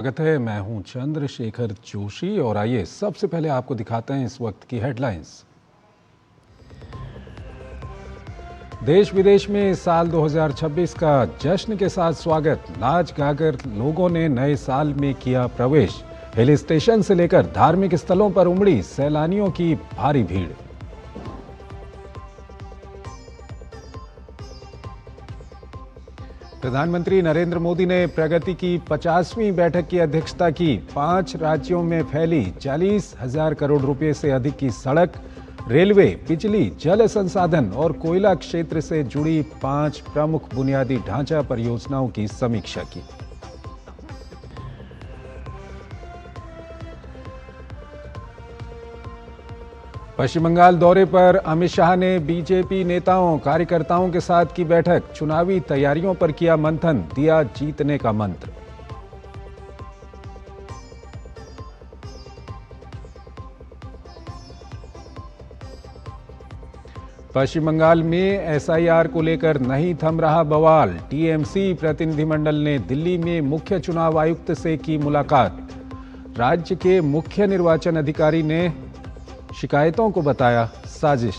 स्वागत है। मैं हूं चंद्रशेखर जोशी और आइए सबसे पहले आपको दिखाते हैं इस वक्त की हेडलाइंस। देश विदेश में साल 2026 का जश्न के साथ स्वागत। नाच गाकर लोगों ने नए साल में किया प्रवेश। हिल स्टेशन से लेकर धार्मिक स्थलों पर उमड़ी सैलानियों की भारी भीड़। प्रधानमंत्री नरेंद्र मोदी ने प्रगति की 50वीं बैठक की अध्यक्षता की। 5 राज्यों में फैली 40,000 करोड़ रुपए से अधिक की सड़क, रेलवे, बिजली, जल संसाधन और कोयला क्षेत्र से जुड़ी 5 प्रमुख बुनियादी ढांचा परियोजनाओं की समीक्षा की। पश्चिम बंगाल दौरे पर अमित शाह ने बीजेपी नेताओं कार्यकर्ताओं के साथ की बैठक। चुनावी तैयारियों पर किया मंथन, दिया जीतने का मंत्र। पश्चिम बंगाल में एसआईआर को लेकर नहीं थम रहा बवाल। टीएमसी प्रतिनिधिमंडल ने दिल्ली में मुख्य चुनाव आयुक्त से की मुलाकात। राज्य के मुख्य निर्वाचन अधिकारी ने शिकायतों को बताया साजिश।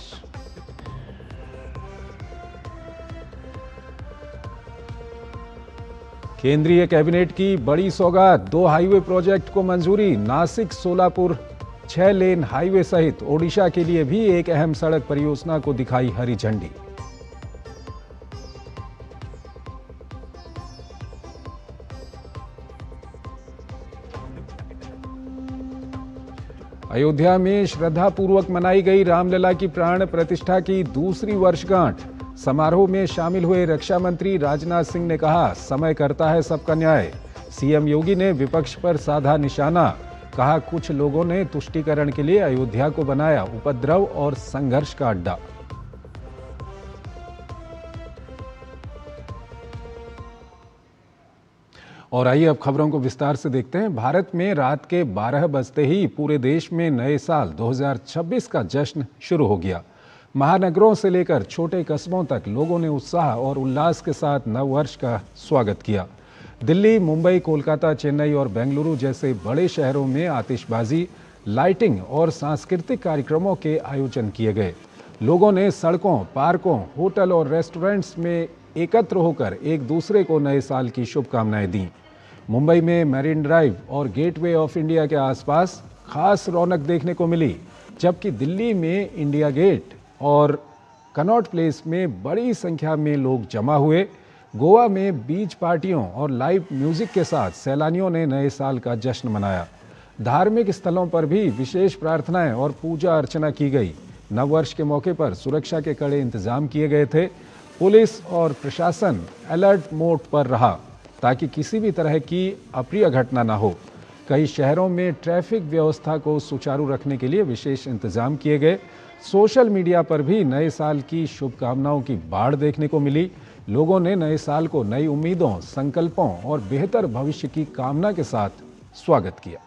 केंद्रीय कैबिनेट की बड़ी सौगात, 2 हाईवे प्रोजेक्ट को मंजूरी। नासिक सोलापुर 6 लेन हाईवे सहित ओडिशा के लिए भी एक अहम सड़क परियोजना को दिखाई हरी झंडी। अयोध्या में श्रद्धापूर्वक मनाई गई रामलला की प्राण प्रतिष्ठा की दूसरी वर्षगांठ। समारोह में शामिल हुए रक्षा मंत्री राजनाथ सिंह ने कहा, समय करता है सबका न्याय। सीएम योगी ने विपक्ष पर साधा निशाना। कहा, कुछ लोगों ने तुष्टीकरण के लिए अयोध्या को बनाया उपद्रव और संघर्ष का अड्डा। और आइए अब खबरों को विस्तार से देखते हैं। भारत में रात के 12 बजते ही पूरे देश में नए साल 2026 का जश्न शुरू हो गया। महानगरों से लेकर छोटे कस्बों तक लोगों ने उत्साह और उल्लास के साथ नववर्ष का स्वागत किया। दिल्ली, मुंबई, कोलकाता, चेन्नई और बेंगलुरु जैसे बड़े शहरों में आतिशबाजी, लाइटिंग और सांस्कृतिक कार्यक्रमों के आयोजन किए गए। लोगों ने सड़कों, पार्कों, होटल और रेस्टोरेंट्स में एकत्र होकर एक दूसरे को नए साल की शुभकामनाएं दी। मुंबई में मैरीन ड्राइव और गेटवे ऑफ इंडिया के आसपास खास रौनक देखने को मिली, जबकि दिल्ली में इंडिया गेट और कनॉट प्लेस में बड़ी संख्या में लोग जमा हुए। गोवा में बीच पार्टियों और लाइव म्यूजिक के साथ सैलानियों ने नए साल का जश्न मनाया। धार्मिक स्थलों पर भी विशेष प्रार्थनाएं और पूजा अर्चना की गई। नववर्ष के मौके पर सुरक्षा के कड़े इंतजाम किए गए थे। पुलिस और प्रशासन अलर्ट मोड पर रहा ताकि किसी भी तरह की अप्रिय घटना न हो। कई शहरों में ट्रैफिक व्यवस्था को सुचारू रखने के लिए विशेष इंतजाम किए गए। सोशल मीडिया पर भी नए साल की शुभकामनाओं की बाढ़ देखने को मिली। लोगों ने नए साल को नई उम्मीदों, संकल्पों और बेहतर भविष्य की कामना के साथ स्वागत किया।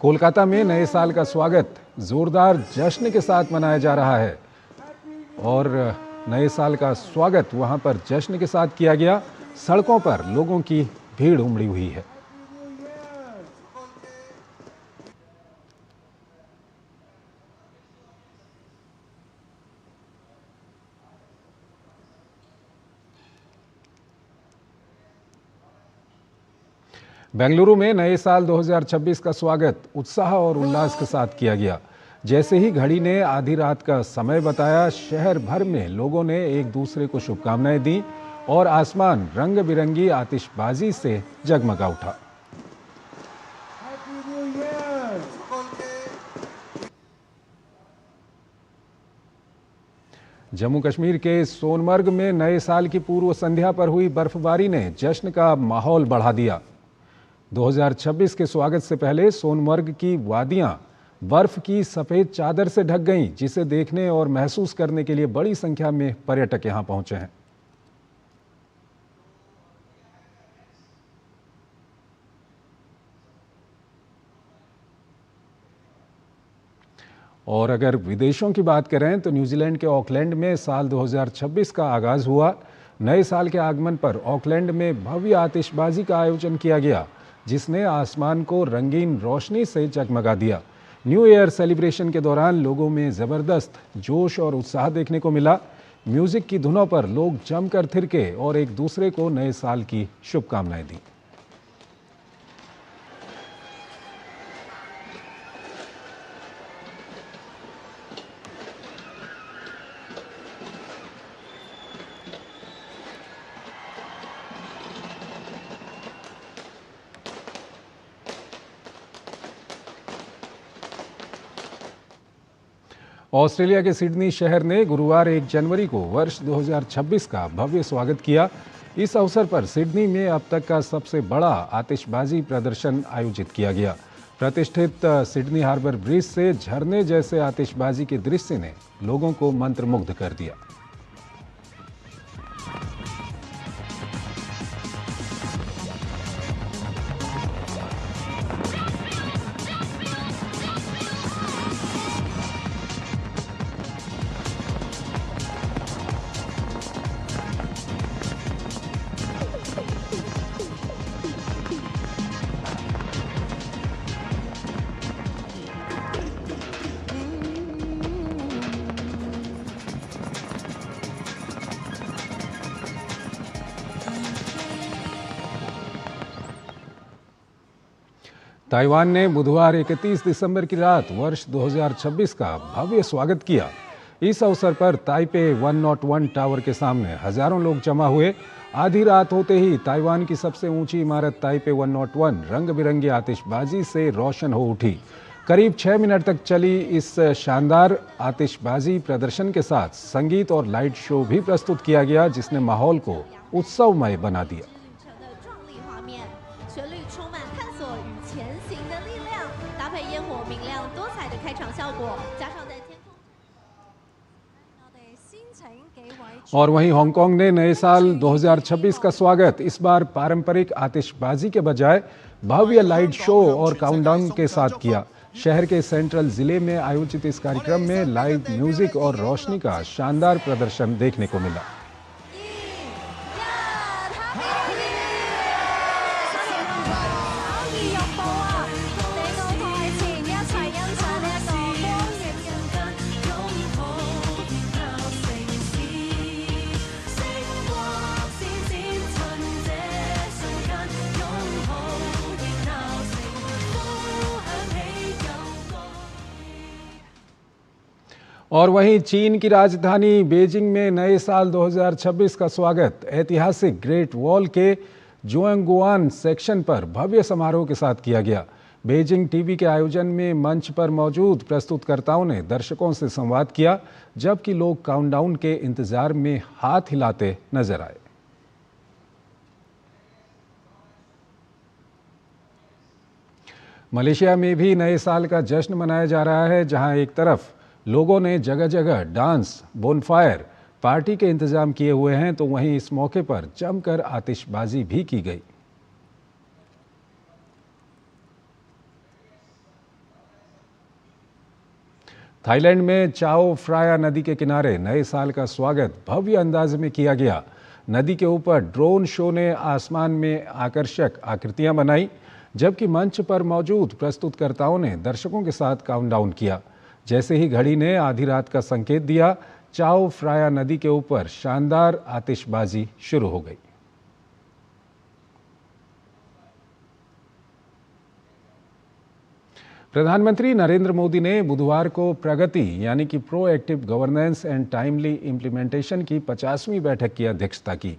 कोलकाता में नए साल का स्वागत जोरदार जश्न के साथ मनाया जा रहा है और नए साल का स्वागत वहां पर जश्न के साथ किया गया। सड़कों पर लोगों की भीड़ उमड़ी हुई है। बेंगलुरु में नए साल 2026 का स्वागत उत्साह और उल्लास के साथ किया गया। जैसे ही घड़ी ने आधी रात का समय बताया, शहर भर में लोगों ने एक दूसरे को शुभकामनाएं दी और आसमान रंग बिरंगी आतिशबाजी से जगमगा उठा। जम्मू कश्मीर के सोनमर्ग में नए साल की पूर्व संध्या पर हुई बर्फबारी ने जश्न का माहौल बढ़ा दिया। 2026 के स्वागत से पहले सोनमर्ग की वादियां बर्फ की सफेद चादर से ढक गईं, जिसे देखने और महसूस करने के लिए बड़ी संख्या में पर्यटक यहां पहुंचे हैं। और अगर विदेशों की बात करें तो न्यूजीलैंड के ऑकलैंड में साल 2026 का आगाज हुआ। नए साल के आगमन पर ऑकलैंड में भव्य आतिशबाजी का आयोजन किया गया, जिसने आसमान को रंगीन रोशनी से जगमगा दिया। न्यू ईयर सेलिब्रेशन के दौरान लोगों में ज़बरदस्त जोश और उत्साह देखने को मिला। म्यूजिक की धुनों पर लोग जमकर थिरके और एक दूसरे को नए साल की शुभकामनाएं दी। ऑस्ट्रेलिया के सिडनी शहर ने गुरुवार 1 जनवरी को वर्ष 2026 का भव्य स्वागत किया। इस अवसर पर सिडनी में अब तक का सबसे बड़ा आतिशबाजी प्रदर्शन आयोजित किया गया। प्रतिष्ठित सिडनी हार्बर ब्रिज से झरने जैसे आतिशबाजी के दृश्य ने लोगों को मंत्रमुग्ध कर दिया। ताइवान ने बुधवार 31 दिसंबर की रात वर्ष 2026 का भव्य स्वागत किया। इस अवसर पर ताइपे 101 टावर के सामने हजारों लोग जमा हुए। आधी रात होते ही ताइवान की सबसे ऊंची इमारत ताइपे 101 रंग बिरंगी आतिशबाजी से रोशन हो उठी। करीब 6 मिनट तक चली इस शानदार आतिशबाजी प्रदर्शन के साथ संगीत और लाइट शो भी प्रस्तुत किया गया, जिसने माहौल को उत्सवमय बना दिया। और वहीं हांगकांग ने नए साल 2026 का स्वागत इस बार पारंपरिक आतिशबाजी के बजाय भव्य लाइट शो और काउंटडाउन के साथ किया। शहर के सेंट्रल जिले में आयोजित इस कार्यक्रम में लाइव म्यूजिक और रोशनी का शानदार प्रदर्शन देखने को मिला। और वहीं चीन की राजधानी बीजिंग में नए साल 2026 का स्वागत ऐतिहासिक ग्रेट वॉल के जुआंगुआन सेक्शन पर भव्य समारोह के साथ किया गया। बीजिंग टीवी के आयोजन में मंच पर मौजूद प्रस्तुतकर्ताओं ने दर्शकों से संवाद किया, जबकि लोग काउंटडाउन के इंतजार में हाथ हिलाते नजर आए। मलेशिया में भी नए साल का जश्न मनाया जा रहा है, जहां एक तरफ लोगों ने जगह जगह डांस, बोनफायर, पार्टी के इंतजाम किए हुए हैं, तो वहीं इस मौके पर जमकर आतिशबाजी भी की गई। थाईलैंड में चाओ फ्राया नदी के किनारे नए साल का स्वागत भव्य अंदाज में किया गया। नदी के ऊपर ड्रोन शो ने आसमान में आकर्षक आकृतियां बनाई, जबकि मंच पर मौजूद प्रस्तुतकर्ताओं ने दर्शकों के साथ काउंटडाउन किया। जैसे ही घड़ी ने आधी रात का संकेत दिया, चाओ फ्राया नदी के ऊपर शानदार आतिशबाजी शुरू हो गई। प्रधानमंत्री नरेंद्र मोदी ने बुधवार को प्रगति यानी कि proactive governance and timely implementation की 50वीं बैठक की अध्यक्षता की।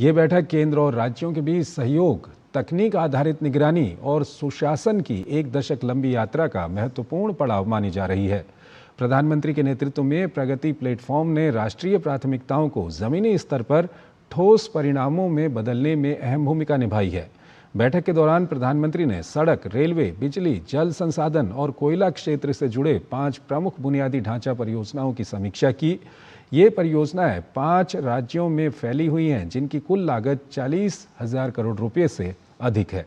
ये बैठक केंद्र और राज्यों के बीच सहयोग, तकनीक आधारित निगरानी और सुशासन की 1 दशक लंबी यात्रा का महत्वपूर्ण पड़ाव मानी जा रही है। प्रधानमंत्री के नेतृत्व में प्रगति प्लेटफॉर्म ने राष्ट्रीय प्राथमिकताओं को जमीनी स्तर पर ठोस परिणामों में बदलने में अहम भूमिका निभाई है। बैठक के दौरान प्रधानमंत्री ने सड़क, रेलवे, बिजली, जल संसाधन और कोयला क्षेत्र से जुड़े 5 प्रमुख बुनियादी ढांचा परियोजनाओं की समीक्षा की। ये परियोजनाएं 5 राज्यों में फैली हुई हैं, जिनकी कुल लागत 40,000 करोड़ रुपए से अधिक है।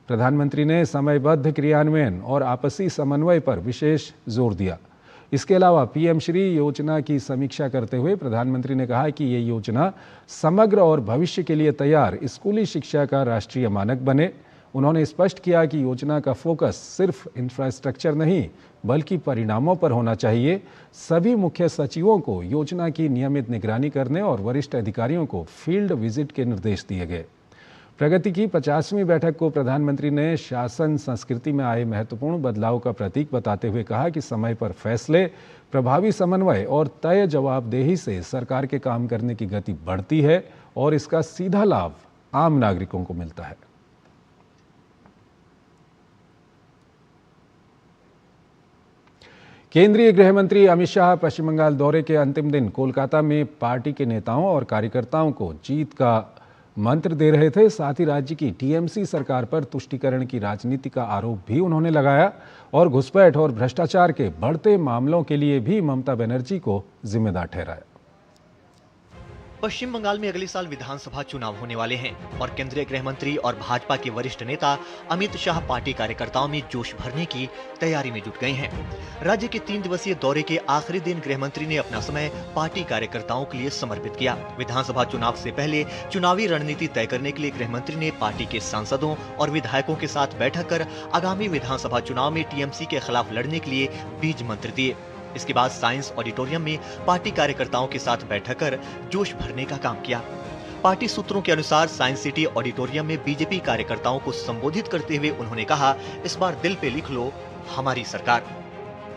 प्रधानमंत्री ने समयबद्ध क्रियान्वयन और आपसी समन्वय पर विशेष जोर दिया। इसके अलावा पीएम श्री योजना की समीक्षा करते हुए प्रधानमंत्री ने कहा कि ये योजना समग्र और भविष्य के लिए तैयार स्कूली शिक्षा का राष्ट्रीय मानक बने। उन्होंने स्पष्ट किया कि योजना का फोकस सिर्फ इंफ्रास्ट्रक्चर नहीं बल्कि परिणामों पर होना चाहिए। सभी मुख्य सचिवों को योजना की नियमित निगरानी करने और वरिष्ठ अधिकारियों को फील्ड विजिट के निर्देश दिए गए। प्रगति की 50वीं बैठक को प्रधानमंत्री ने शासन संस्कृति में आए महत्वपूर्ण बदलाव का प्रतीक बताते हुए कहा कि समय पर फैसले, प्रभावी समन्वय और तय जवाबदेही से सरकार के काम करने की गति बढ़ती है और इसका सीधा लाभ आम नागरिकों को मिलता है। केंद्रीय गृह मंत्री अमित शाह पश्चिम बंगाल दौरे के अंतिम दिन कोलकाता में पार्टी के नेताओं और कार्यकर्ताओं को जीत का मंत्र दे रहे थे। साथ ही राज्य की टीएमसी सरकार पर तुष्टीकरण की राजनीति का आरोप भी उन्होंने लगाया और घुसपैठ और भ्रष्टाचार के बढ़ते मामलों के लिए भी ममता बनर्जी को जिम्मेदार ठहराया। पश्चिम बंगाल में अगले साल विधानसभा चुनाव होने वाले हैं और केंद्रीय गृह मंत्री और भाजपा के वरिष्ठ नेता अमित शाह पार्टी कार्यकर्ताओं में जोश भरने की तैयारी में जुट गए हैं। राज्य के 3 दिवसीय दौरे के आखिरी दिन गृह मंत्री ने अपना समय पार्टी कार्यकर्ताओं के लिए समर्पित किया। विधानसभा चुनाव से पहले चुनावी रणनीति तय करने के लिए गृह मंत्री ने पार्टी के सांसदों और विधायकों के साथ बैठक कर आगामी विधानसभा चुनाव में टीएमसी के खिलाफ लड़ने के लिए बीज मंत्र दिए। इसके बाद साइंस ऑडिटोरियम में पार्टी कार्यकर्ताओं के साथ बैठक कर जोश भरने का काम किया। पार्टी सूत्रों के अनुसार साइंस सिटी ऑडिटोरियम में बीजेपी कार्यकर्ताओं को संबोधित करते हुए उन्होंने कहा, इस बार दिल पे लिख लो हमारी सरकार।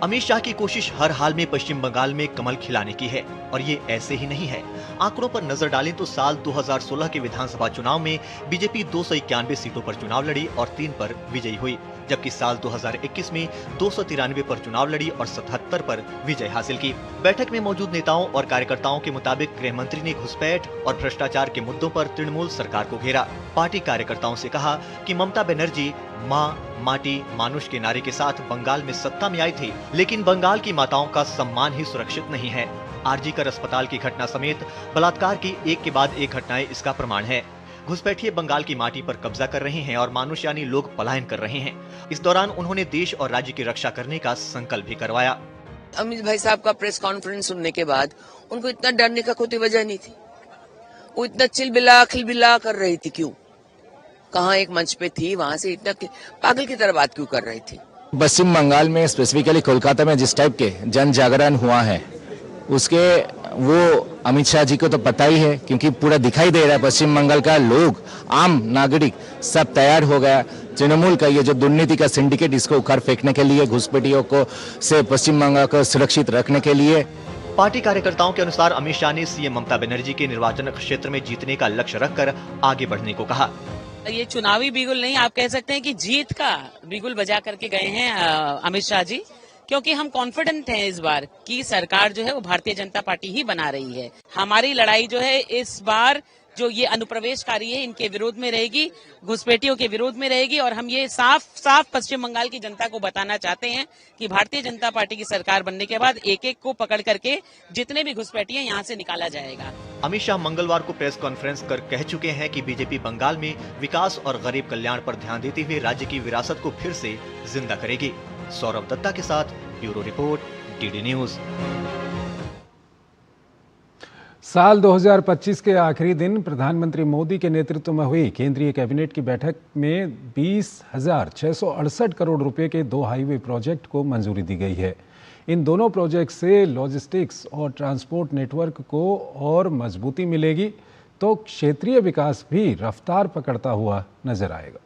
अमित शाह की कोशिश हर हाल में पश्चिम बंगाल में कमल खिलाने की है और ये ऐसे ही नहीं है। आंकड़ों पर नजर डालें तो साल 2016 के विधानसभा चुनाव में बीजेपी 291 सीटों पर चुनाव लड़ी और 3 पर विजयी हुई, जबकि साल 2021 में 293 पर चुनाव लड़ी और 77 पर विजय हासिल की। बैठक में मौजूद नेताओं और कार्यकर्ताओं के मुताबिक गृह मंत्री ने घुसपैठ और भ्रष्टाचार के मुद्दों पर तृणमूल सरकार को घेरा। पार्टी कार्यकर्ताओं से कहा कि ममता बनर्जी माँ, माटी, मानुष के नारे के साथ बंगाल में सत्ता में आई थी, लेकिन बंगाल की माताओं का सम्मान ही सुरक्षित नहीं है। आरजी कर अस्पताल की घटना समेत बलात्कार की एक के बाद एक घटनाएं इसका प्रमाण है। घुसपैठिए बंगाल की माटी पर कब्जा कर रहे हैं और मानुष यानी लोग पलायन कर रहे हैं। इस दौरान उन्होंने देश और राज्य की रक्षा करने का संकल्प भी करवाया। अमित भाई साहब का प्रेस कॉन्फ्रेंस सुनने के बाद उनको इतना डरने का कोई वजह नहीं थी। वो इतना चिलबिला खिलबिला कर रही थी क्यों? कहाँ एक मंच पे थी, वहां से इतना पागल की तरह बात क्यों कर रही थी? पश्चिम बंगाल में स्पेसिफिकली कोलकाता में जिस टाइप के जन जागरण हुआ है उसके वो अमित शाह जी को तो पता ही है, क्योंकि पूरा दिखाई दे रहा है पश्चिम बंगाल का लोग, आम नागरिक सब तैयार हो गया। तृणमूल का ये जो दुर्नीति का सिंडिकेट, इसको उखाड़ फेंकने के लिए, घुसपैठियों को से पश्चिम बंगाल को सुरक्षित रखने के लिए। पार्टी कार्यकर्ताओं के अनुसार अमित शाह ने सीएम ममता बनर्जी के निर्वाचन क्षेत्र में जीतने का लक्ष्य रखकर आगे बढ़ने को कहा। ये चुनावी बिगुल नहीं, आप कह सकते हैं कि जीत का बिगुल बजा करके गए हैं अमित शाह जी, क्योंकि हम कॉन्फिडेंट हैं इस बार कि सरकार जो है वो भारतीय जनता पार्टी ही बना रही है। हमारी लड़ाई जो है इस बार जो ये अनुप्रवेशकारी है इनके विरोध में रहेगी, घुसपैठियों के विरोध में रहेगी और हम ये साफ पश्चिम बंगाल की जनता को बताना चाहते हैं कि भारतीय जनता पार्टी की सरकार बनने के बाद एक एक को पकड़ करके जितने भी घुसपैठी हैं यहाँ से निकाला जाएगा। अमित शाह मंगलवार को प्रेस कॉन्फ्रेंस कर कह चुके हैं कि बीजेपी बंगाल में विकास और गरीब कल्याण पर ध्यान देते हुए राज्य की विरासत को फिर से जिंदा करेगी। सौरभ दत्ता के साथ ब्यूरो रिपोर्ट, डीडी न्यूज। साल 2025 के आखिरी दिन प्रधानमंत्री मोदी के नेतृत्व में हुई केंद्रीय कैबिनेट की बैठक में 20,668 करोड़ रुपए के 2 हाईवे प्रोजेक्ट को मंजूरी दी गई है। इन दोनों प्रोजेक्ट से लॉजिस्टिक्स और ट्रांसपोर्ट नेटवर्क को और मजबूती मिलेगी तो क्षेत्रीय विकास भी रफ्तार पकड़ता हुआ नजर आएगा।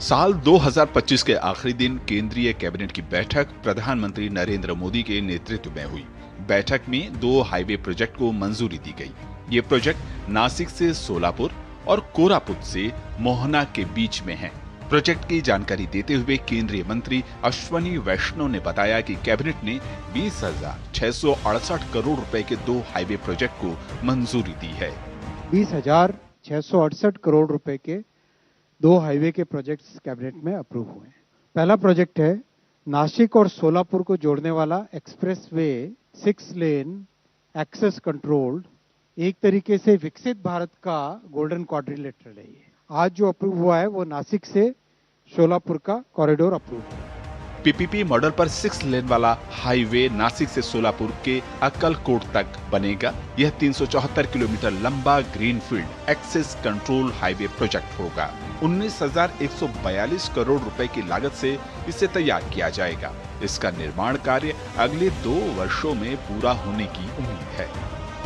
साल 2025 के आखिरी दिन केंद्रीय कैबिनेट की बैठक प्रधानमंत्री नरेंद्र मोदी के नेतृत्व में हुई। बैठक में 2 हाईवे प्रोजेक्ट को मंजूरी दी गई। ये प्रोजेक्ट नासिक से सोलापुर और कोरापुट से मोहना के बीच में हैं। प्रोजेक्ट की जानकारी देते हुए केंद्रीय मंत्री अश्वनी वैष्णव ने बताया कि कैबिनेट ने 20,668 करोड़ रुपए के 2 हाईवे प्रोजेक्ट को मंजूरी दी है। 20,668 करोड़ रुपए के 2 हाईवे के प्रोजेक्ट्स कैबिनेट में अप्रूव हुए। पहला प्रोजेक्ट है नासिक और सोलापुर को जोड़ने वाला expressway 6 lane access controlled, एक तरीके से विकसित भारत का गोल्डन क्वाड्रिलेटरल है। ये आज जो अप्रूव हुआ है वो नासिक से सोलापुर का कॉरिडोर अप्रूव है। पीपीपी मॉडल पर 6 लेन वाला हाईवे नासिक से सोलापुर के अक्कलकोट तक बनेगा। यह 374 किलोमीटर लंबा greenfield access control highway project होगा। 19,142 करोड़ रुपए की लागत से इसे तैयार किया जाएगा। इसका निर्माण कार्य अगले 2 वर्षों में पूरा होने की उम्मीद है।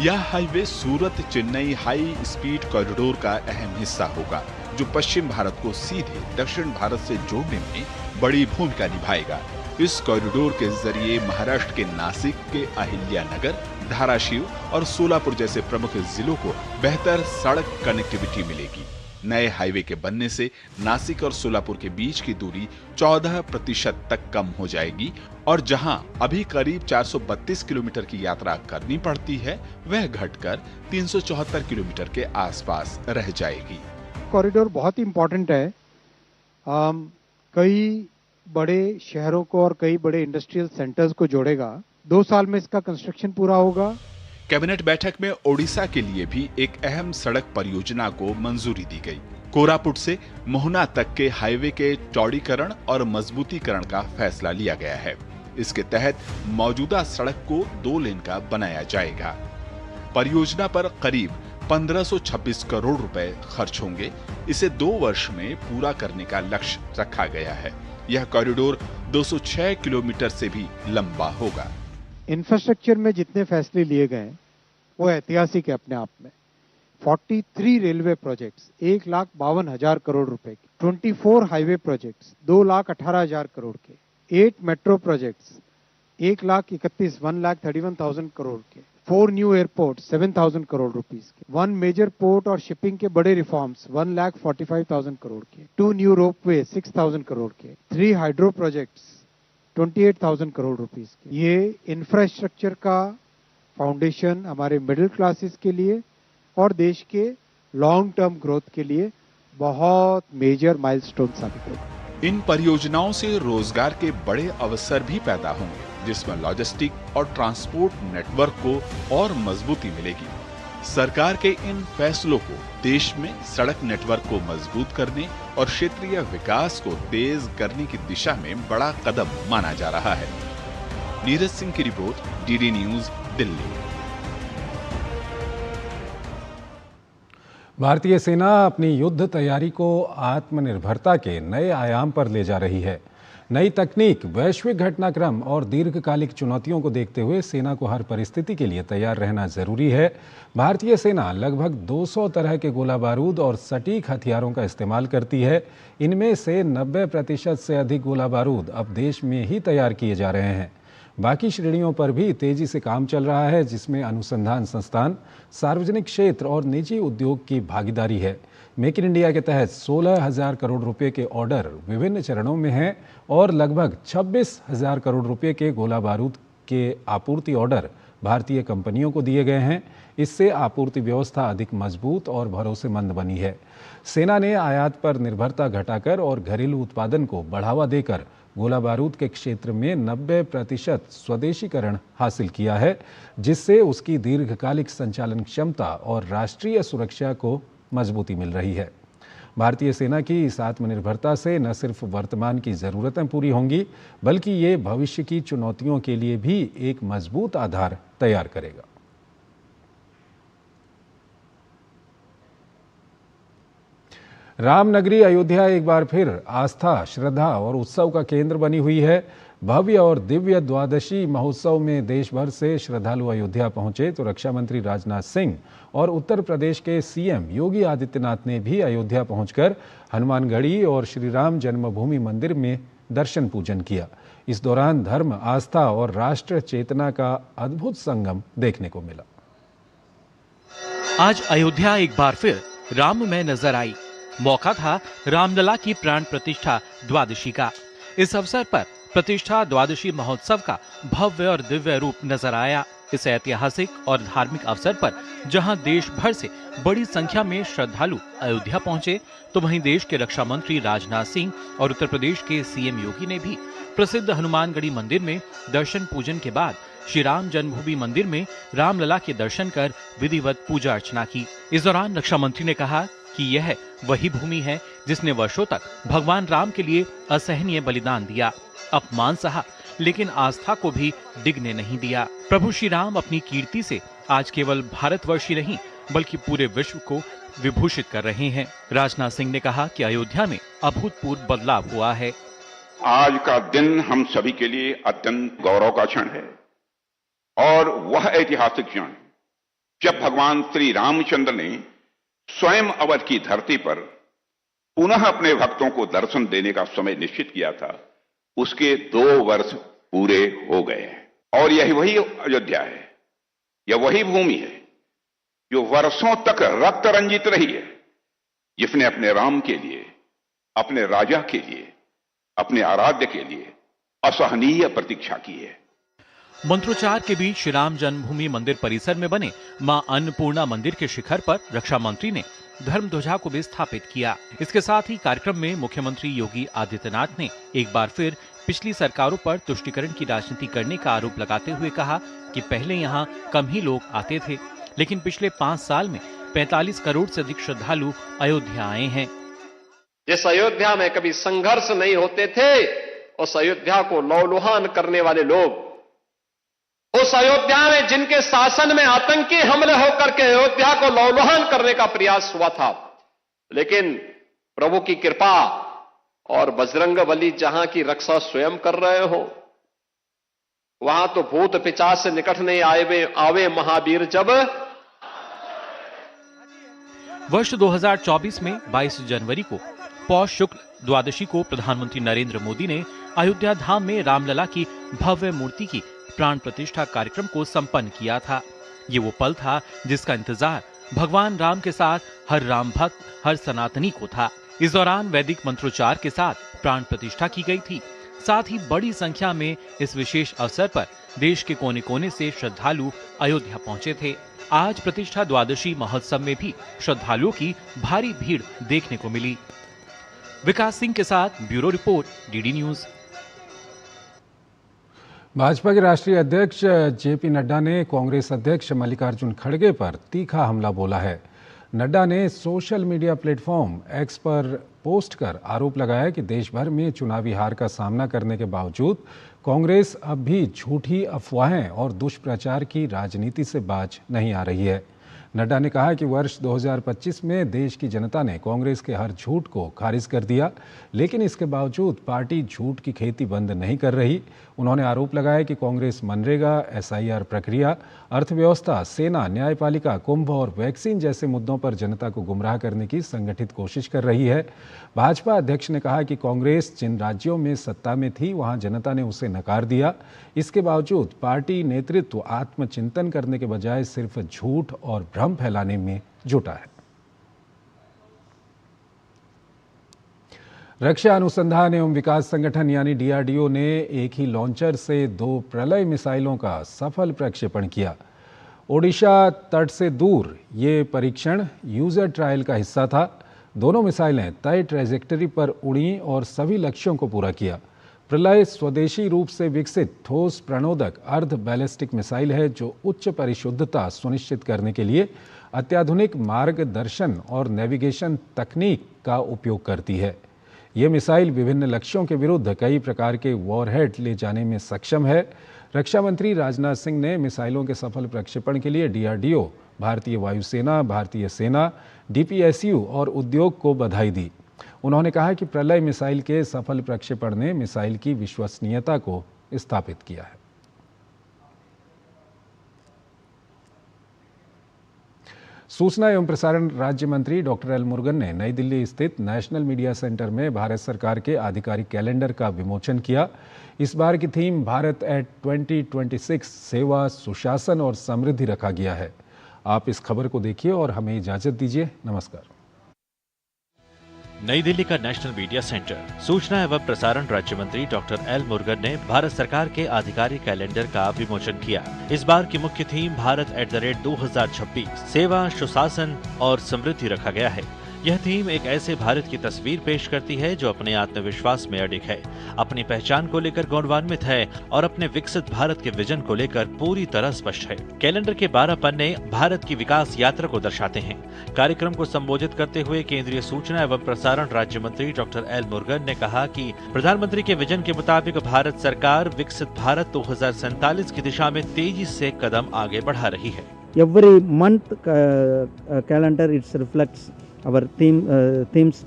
यह हाईवे सूरत चेन्नई हाई स्पीड कॉरिडोर का अहम हिस्सा होगा, जो पश्चिम भारत को सीधे दक्षिण भारत से जोड़ने में बड़ी भूमिका निभाएगा। इस कॉरिडोर के जरिए महाराष्ट्र के नासिक के अहिल्यानगर, धाराशिव और सोलापुर जैसे प्रमुख जिलों को बेहतर सड़क कनेक्टिविटी मिलेगी। नए हाईवे के बनने से नासिक और सोलापुर के बीच की दूरी 14% तक कम हो जाएगी और जहां अभी करीब 432 किलोमीटर की यात्रा करनी पड़ती है, वह घटकर 374 किलोमीटर के आसपास रह जाएगी। कॉरिडोर बहुत इंपॉर्टेंट है। कई बड़े शहरों को और कई बड़े इंडस्ट्रियल सेंटर्स को जोड़ेगा। 2 साल में इसका कंस्ट्रक्शन पूरा होगा। कैबिनेट बैठक में ओडिशा के लिए भी एक अहम सड़क परियोजना को मंजूरी दी गई। कोरापुट से मोहना तक के हाईवे के चौड़ीकरण और मजबूतीकरण का फैसला लिया गया है। इसके तहत मौजूदा सड़क को 2 लेन का बनाया जाएगा। परियोजना पर करीब 1526 करोड़ रुपए खर्च होंगे। इसे 2 वर्ष में पूरा करने का लक्ष्य रखा गया है। यह कॉरिडोर 206 किलोमीटर से भी लंबा होगा। इंफ्रास्ट्रक्चर में जितने फैसले लिए गए वो ऐतिहासिक है अपने आप में। 43 रेलवे प्रोजेक्ट्स 1,52,000 करोड़ रुपए के, 24 हाईवे प्रोजेक्ट्स 2,18,000 करोड़ के, 8 मेट्रो प्रोजेक्ट्स 1,31,000 करोड़ के, 4 न्यू एयरपोर्ट 7,000 करोड़ रुपीस के, 1 मेजर पोर्ट और शिपिंग के बड़े रिफॉर्म्स 1,45,000 करोड़ के, 2 न्यू रोपवे 6,000 करोड़ के, 3 हाइड्रो प्रोजेक्ट्स 28,000 करोड़ रुपीस के। ये इंफ्रास्ट्रक्चर का फाउंडेशन हमारे मिडिल क्लासेस के लिए और देश के लॉन्ग टर्म ग्रोथ के लिए बहुत मेजर माइलस्टोन साबित होगा। इन परियोजनाओं से रोजगार के बड़े अवसर भी पैदा होंगे, जिसमें लॉजिस्टिक और ट्रांसपोर्ट नेटवर्क को और मजबूती मिलेगी। सरकार के इन फैसलों को देश में सड़क नेटवर्क को मजबूत करने और क्षेत्रीय विकास को तेज करने की दिशा में बड़ा कदम माना जा रहा है। नीरज सिंह की रिपोर्ट, डीडी न्यूज, दिल्ली। भारतीय सेना अपनी युद्ध तैयारी को आत्मनिर्भरता के नए आयाम पर ले जा रही है। नई तकनीक, वैश्विक घटनाक्रम और दीर्घकालिक चुनौतियों को देखते हुए सेना को हर परिस्थिति के लिए तैयार रहना जरूरी है। भारतीय सेना लगभग 200 तरह के गोला बारूद और सटीक हथियारों का इस्तेमाल करती है। इनमें से 90% से अधिक गोला बारूद अब देश में ही तैयार किए जा रहे हैं। बाकी श्रेणियों पर भी तेजी से काम चल रहा है, जिसमें अनुसंधान संस्थान, सार्वजनिक क्षेत्र और निजी उद्योग की भागीदारी है। मेक इन इंडिया के तहत 16,000 करोड़ रुपए के ऑर्डर विभिन्न चरणों में हैं और लगभग 26,000 करोड़ रुपए के गोला बारूद के आपूर्ति ऑर्डर भारतीय कंपनियों को दिए गए हैं। इससे आपूर्ति व्यवस्था अधिक मजबूत और भरोसेमंद बनी है। सेना ने आयात पर निर्भरता घटाकर और घरेलू उत्पादन को बढ़ावा देकर गोला बारूद के क्षेत्र में 90% स्वदेशीकरण हासिल किया है, जिससे उसकी दीर्घकालिक संचालन क्षमता और राष्ट्रीय सुरक्षा को मजबूती मिल रही है। भारतीय सेना की इस आत्मनिर्भरता से न सिर्फ वर्तमान की ज़रूरतें पूरी होंगी, बल्कि ये भविष्य की चुनौतियों के लिए भी एक मजबूत आधार तैयार करेगा। रामनगरी अयोध्या एक बार फिर आस्था, श्रद्धा और उत्सव का केंद्र बनी हुई है। भव्य और दिव्य द्वादशी महोत्सव में देश भर से श्रद्धालु अयोध्या पहुंचे तो रक्षा मंत्री राजनाथ सिंह और उत्तर प्रदेश के सीएम योगी आदित्यनाथ ने भी अयोध्या पहुंचकर हनुमानगढ़ी और श्री राम जन्मभूमि मंदिर में दर्शन पूजन किया। इस दौरान धर्म, आस्था और राष्ट्र चेतना का अद्भुत संगम देखने को मिला। आज अयोध्या एक बार फिर राम में नजर आई। मौका था रामलला की प्राण प्रतिष्ठा द्वादशी का। इस अवसर पर प्रतिष्ठा द्वादशी महोत्सव का भव्य और दिव्य रूप नजर आया। इस ऐतिहासिक और धार्मिक अवसर पर जहां देश भर से बड़ी संख्या में श्रद्धालु अयोध्या पहुंचे, तो वहीं देश के रक्षा मंत्री राजनाथ सिंह और उत्तर प्रदेश के सीएम योगी ने भी प्रसिद्ध हनुमानगढ़ी मंदिर में दर्शन पूजन के बाद श्री राम जन्मभूमि मंदिर में रामलला के दर्शन कर विधिवत पूजा अर्चना की। इस दौरान रक्षा मंत्री ने कहा कि यह वही भूमि है जिसने वर्षों तक भगवान राम के लिए असहनीय बलिदान दिया। अपमान सहा, लेकिन आस्था को भी डिगने नहीं दिया। प्रभु श्री राम अपनी कीर्ति से आज केवल भारतवर्ष ही नहीं बल्कि पूरे विश्व को विभूषित कर रहे हैं। राजनाथ सिंह ने कहा कि अयोध्या में अभूतपूर्व बदलाव हुआ है। आज का दिन हम सभी के लिए अत्यंत गौरव का क्षण है और वह ऐतिहासिक क्षण जब भगवान श्री रामचंद्र ने स्वयं अवध की धरती पर पुनः अपने भक्तों को दर्शन देने का समय निश्चित किया था, उसके 2 वर्ष पूरे हो गए हैं। और यही वही अयोध्या है, यह वही भूमि है जो वर्षों तक रक्त रंजित रही है, जिसने अपने राम के लिए, अपने राजा के लिए, अपने आराध्य के लिए असहनीय प्रतीक्षा की है। मंत्रोच्चार के बीच श्री राम जन्मभूमि मंदिर परिसर में बने मां अन्नपूर्णा मंदिर के शिखर पर रक्षा मंत्री ने धर्म ध्वजा को भी स्थापित किया। इसके साथ ही कार्यक्रम में मुख्यमंत्री योगी आदित्यनाथ ने एक बार फिर पिछली सरकारों पर तुष्टीकरण की राजनीति करने का आरोप लगाते हुए कहा कि पहले यहाँ कम ही लोग आते थे, लेकिन पिछले 5 साल में 45 करोड़ से अधिक श्रद्धालु अयोध्या आए हैं। जिस अयोध्या में कभी संघर्ष नहीं होते थे, उस अयोध्या को लौलुहान करने वाले लोग, उस अयोध्या में जिनके शासन में आतंकी हमले होकर के अयोध्या को लौलुहान करने का प्रयास हुआ था, लेकिन प्रभु की कृपा और बजरंगबली जहां की रक्षा स्वयं कर रहे हो, वहां तो भूत पिशाच से निकट नहीं आवे महावीर जब। वर्ष 2024 में 22 जनवरी को पौष शुक्ल द्वादशी को प्रधानमंत्री नरेंद्र मोदी ने अयोध्या धाम में रामलला की भव्य मूर्ति की प्राण प्रतिष्ठा कार्यक्रम को संपन्न किया था। ये वो पल था जिसका इंतजार भगवान राम के साथ हर राम भक्त, हर सनातनी को था। इस दौरान वैदिक मंत्रोच्चार के साथ प्राण प्रतिष्ठा की गई थी। साथ ही बड़ी संख्या में इस विशेष अवसर पर देश के कोने कोने से श्रद्धालु अयोध्या पहुंचे थे। आज प्रतिष्ठा द्वादशी महोत्सव में भी श्रद्धालुओं की भारी भीड़ देखने को मिली। विकास सिंह के साथ bureau report, DD news. Bhajpa के राष्ट्रीय अध्यक्ष जेपी नड्डा ने कांग्रेस अध्यक्ष मल्लिकार्जुन खड़गे पर तीखा हमला बोला है। नड्डा ने सोशल मीडिया प्लेटफॉर्म एक्स पर पोस्ट कर आरोप लगाया कि देश भर में चुनावी हार का सामना करने के बावजूद कांग्रेस अब भी झूठी अफवाहें और दुष्प्रचार की राजनीति से बाज नहीं आ रही है। नड्डा ने कहा कि वर्ष 2025 में देश की जनता ने कांग्रेस के हर झूठ को खारिज कर दिया, लेकिन इसके बावजूद पार्टी झूठ की खेती बंद नहीं कर रही। उन्होंने आरोप लगाया कि कांग्रेस मनरेगा, एसआईआर प्रक्रिया, अर्थव्यवस्था, सेना, न्यायपालिका, कुंभ और वैक्सीन जैसे मुद्दों पर जनता को गुमराह करने की संगठित कोशिश कर रही है। भाजपा अध्यक्ष ने कहा कि कांग्रेस जिन राज्यों में सत्ता में थी वहां जनता ने उसे नकार दिया। इसके बावजूद पार्टी नेतृत्व आत्मचिंतन करने के बजाय सिर्फ झूठ और भ्रम फैलाने में जुटा है। रक्षा अनुसंधान एवं विकास संगठन यानी डीआरडीओ ने एक ही लॉन्चर से 2 प्रलय मिसाइलों का सफल प्रक्षेपण किया। ओडिशा तट से दूर ये परीक्षण यूजर ट्रायल का हिस्सा था। दोनों मिसाइलें तय ट्रेजेक्टरी पर उड़ी और सभी लक्ष्यों को पूरा किया। प्रलय स्वदेशी रूप से विकसित ठोस प्रणोदक अर्ध बैलिस्टिक मिसाइल है जो उच्च परिशुद्धता सुनिश्चित करने के लिए अत्याधुनिक मार्गदर्शन और नेविगेशन तकनीक का उपयोग करती है। ये मिसाइल विभिन्न लक्ष्यों के विरुद्ध कई प्रकार के वॉरहेड ले जाने में सक्षम है। रक्षा मंत्री राजनाथ सिंह ने मिसाइलों के सफल प्रक्षेपण के लिए डीआरडीओ, भारतीय वायुसेना, भारतीय सेना, डीपीएसयू और उद्योग को बधाई दी। उन्होंने कहा कि प्रलय मिसाइल के सफल प्रक्षेपण ने मिसाइल की विश्वसनीयता को स्थापित किया है। सूचना एवं प्रसारण राज्य मंत्री डॉक्टर एल मुरुगन ने नई दिल्ली स्थित नेशनल मीडिया सेंटर में भारत सरकार के आधिकारिक कैलेंडर का विमोचन किया। इस बार की थीम भारत एट 2026 सेवा, सुशासन और समृद्धि रखा गया है। आप इस खबर को देखिए और हमें इजाजत दीजिए। नमस्कार। नई दिल्ली का नेशनल मीडिया सेंटर। सूचना एवं प्रसारण राज्य मंत्री डॉक्टर एल मुरुगन ने भारत सरकार के आधिकारिक कैलेंडर का विमोचन किया। इस बार की मुख्य थीम भारत @ 2026 सेवा, सुशासन और समृद्धि रखा गया है। यह थीम एक ऐसे भारत की तस्वीर पेश करती है जो अपने आत्मविश्वास में अडिग है, अपनी पहचान को लेकर गौरवान्वित है और अपने विकसित भारत के विजन को लेकर पूरी तरह स्पष्ट है। कैलेंडर के 12 पन्ने भारत की विकास यात्रा को दर्शाते हैं। कार्यक्रम को संबोधित करते हुए केंद्रीय सूचना एवं प्रसारण राज्य मंत्री डॉक्टर एल मुरुगन ने कहा कि प्रधानमंत्री के विजन के मुताबिक भारत सरकार विकसित भारत 2047 की दिशा में तेजी से कदम आगे बढ़ा रही है। Every month calendar it reflects our themes.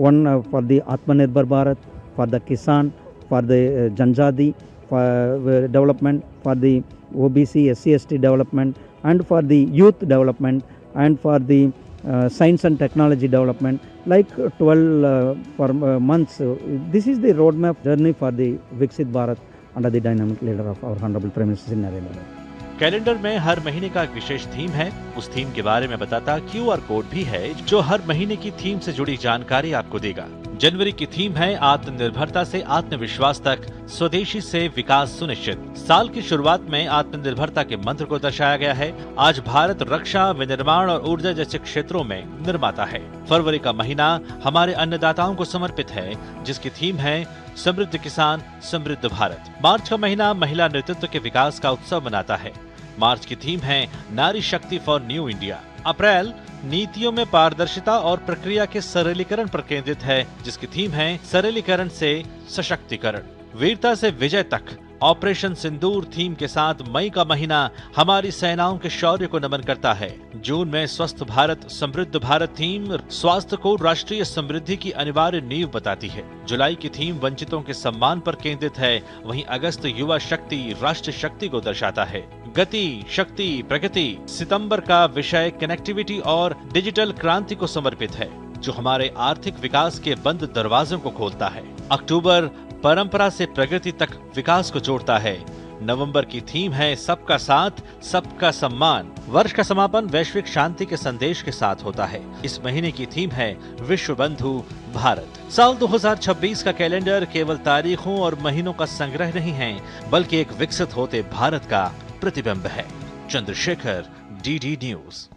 One for the Atmanirbhar Bharat, for the Kisan, for the Janjati for development, for the OBC SC/ST development, and for the youth development, and for the science and technology development. Like 12 months. This is the roadmap journey for the Viksit Bharat under the dynamic leader of our Honorable Prime Minister Narendra Modi. Calendar में हर महीने का एक विशेष theme है। उस theme के बारे में बताता QR कोड भी है जो हर महीने की थीम से जुड़ी जानकारी आपको देगा। जनवरी की थीम है आत्मनिर्भरता से आत्मविश्वास तक, स्वदेशी से विकास सुनिश्चित। साल की शुरुआत में आत्मनिर्भरता के मंत्र को दर्शाया गया है। आज भारत रक्षा, विनिर्माण और ऊर्जा जैसे क्षेत्रों में निर्माता है। फरवरी का महीना हमारे अन्नदाताओं को समर्पित है, जिसकी थीम है समृद्ध किसान, समृद्ध भारत। मार्च का महीना महिला नेतृत्व के विकास का उत्सव मनाता है। मार्च की थीम है नारी शक्ति फॉर न्यू इंडिया। अप्रैल नीतियों में पारदर्शिता और प्रक्रिया के सरलीकरण पर केंद्रित है, जिसकी थीम है सरलीकरण से सशक्तिकरण। वीरता से विजय तक ऑपरेशन सिंदूर थीम के साथ मई का महीना हमारी सेनाओं के शौर्य को नमन करता है। जून में स्वस्थ भारत, समृद्ध भारत थीम स्वास्थ्य को राष्ट्रीय समृद्धि की अनिवार्य नींव बताती है। जुलाई की थीम वंचितों के सम्मान पर केंद्रित है। वहीं अगस्त युवा शक्ति, राष्ट्र शक्ति को दर्शाता है। गति, शक्ति, प्रगति। सितंबर का विषय कनेक्टिविटी और डिजिटल क्रांति को समर्पित है, जो हमारे आर्थिक विकास के बंद दरवाजों को खोलता है। अक्टूबर परंपरा से प्रगति तक विकास को जोड़ता है। नवंबर की थीम है सबका साथ, सबका सम्मान। वर्ष का समापन वैश्विक शांति के संदेश के साथ होता है। इस महीने की थीम है विश्व बंधु भारत। साल 2026 का कैलेंडर केवल तारीखों और महीनों का संग्रह नहीं है, बल्कि एक विकसित होते भारत का प्रतिबिंब है। Chandrashekhar, DD news.